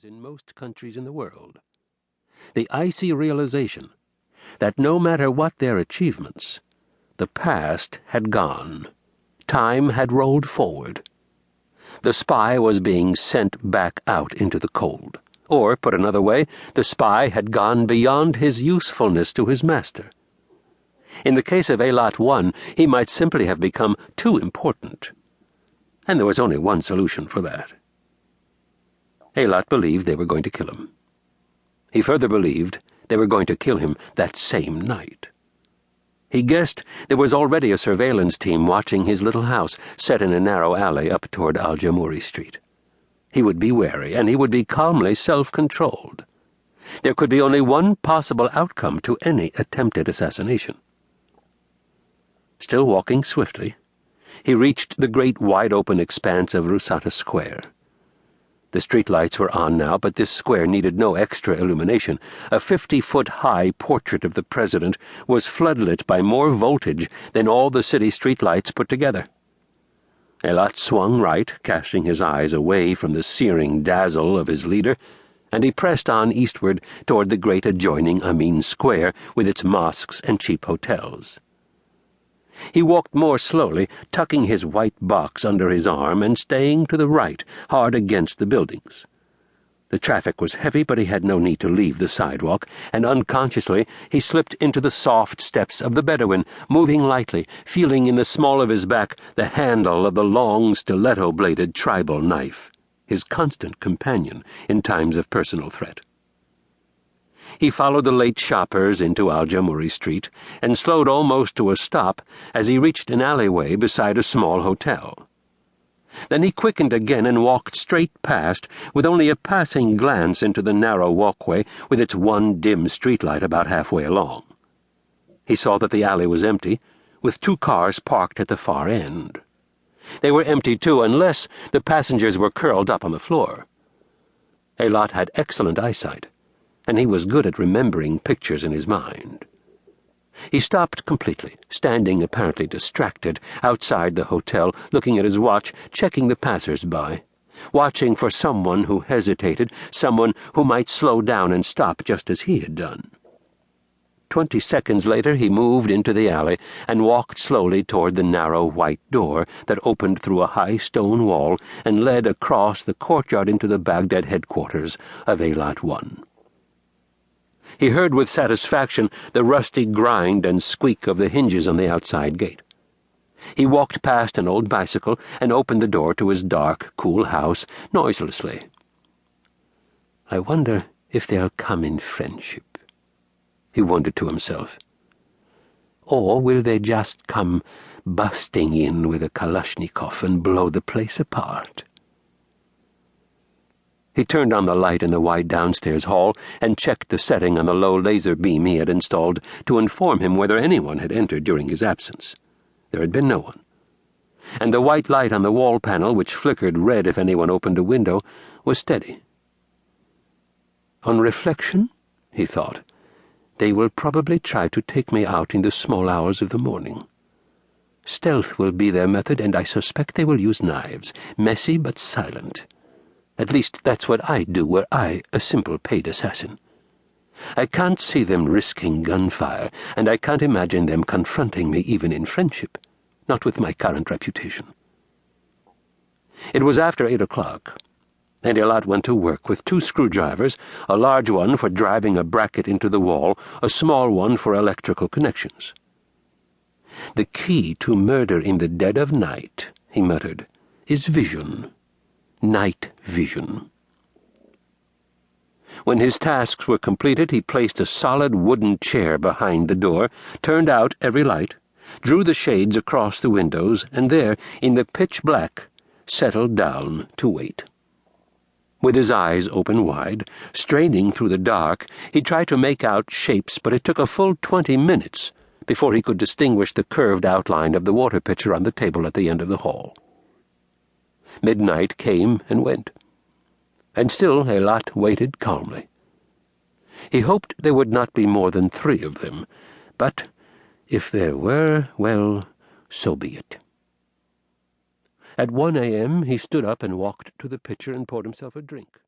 in most countries in the world. The icy realization that no matter what their achievements, the past had gone. Time had rolled forward. The spy was being sent back out into the cold. Or, put another way, the spy had gone beyond his usefulness to his master. In the case of Eilat I, he might simply have become too important. And there was only one solution for that. Eilat believed they were going to kill him. He further believed they were going to kill him that same night. He guessed there was already a surveillance team watching his little house set in a narrow alley up toward Al-Jamuri Street. He would be wary, and he would be calmly self-controlled. There could be only one possible outcome to any attempted assassination. Still walking swiftly, he reached the great wide-open expanse of Rusata Square. The streetlights were on now, but this square needed no extra illumination. A 50-foot-high portrait of the president was floodlit by more voltage than all the city streetlights put together. Eilat swung right, casting his eyes away from the searing dazzle of his leader, and he pressed on eastward toward the great adjoining Amin Square with its mosques and cheap hotels. He walked more slowly, tucking his white box under his arm and staying to the right, hard against the buildings. The traffic was heavy, but he had no need to leave the sidewalk, and unconsciously he slipped into the soft steps of the Bedouin, moving lightly, feeling in the small of his back the handle of the long, stiletto-bladed tribal knife, his constant companion in times of personal threat. He followed the late shoppers into Al-Jamuri Street and slowed almost to a stop as he reached an alleyway beside a small hotel. Then he quickened again and walked straight past, with only a passing glance into the narrow walkway with its one dim streetlight about halfway along. He saw that the alley was empty, with 2 cars parked at the far end. They were empty, too, unless the passengers were curled up on the floor. Eilat had excellent eyesight, and he was good at remembering pictures in his mind. He stopped completely, standing apparently distracted, outside the hotel, looking at his watch, checking the passers-by, watching for someone who hesitated, someone who might slow down and stop just as he had done. 20 seconds later he moved into the alley and walked slowly toward the narrow white door that opened through a high stone wall and led across the courtyard into the Baghdad headquarters of Eilat I. He heard with satisfaction the rusty grind and squeak of the hinges on the outside gate. He walked past an old bicycle and opened the door to his dark, cool house noiselessly. "I wonder if they'll come in friendship," he wondered to himself. "Or will they just come busting in with a Kalashnikov and blow the place apart?" He turned on the light in the wide downstairs hall and checked the setting on the low laser beam he had installed to inform him whether anyone had entered during his absence. There had been no one. And the white light on the wall panel, which flickered red if anyone opened a window, was steady. On reflection, he thought, they will probably try to take me out in the small hours of the morning. Stealth will be their method, and I suspect they will use knives, messy but silent. At least that's what I'd do were I a simple paid assassin. I can't see them risking gunfire, and I can't imagine them confronting me even in friendship, not with my current reputation. It was after 8 o'clock, and Eilat went to work with 2 screwdrivers, a large one for driving a bracket into the wall, a small one for electrical connections. "The key to murder in the dead of night," he muttered, "is vision. Night vision." When his tasks were completed, he placed a solid wooden chair behind the door, turned out every light, drew the shades across the windows, and there, in the pitch black, settled down to wait. With his eyes open wide, straining through the dark, he tried to make out shapes, but it took a full 20 minutes before he could distinguish the curved outline of the water pitcher on the table at the end of the hall. Midnight came and went, and still Eilat waited calmly. He hoped there would not be more than 3 of them, but if there were, well, so be it. At 1 a.m. he stood up and walked to the pitcher and poured himself a drink.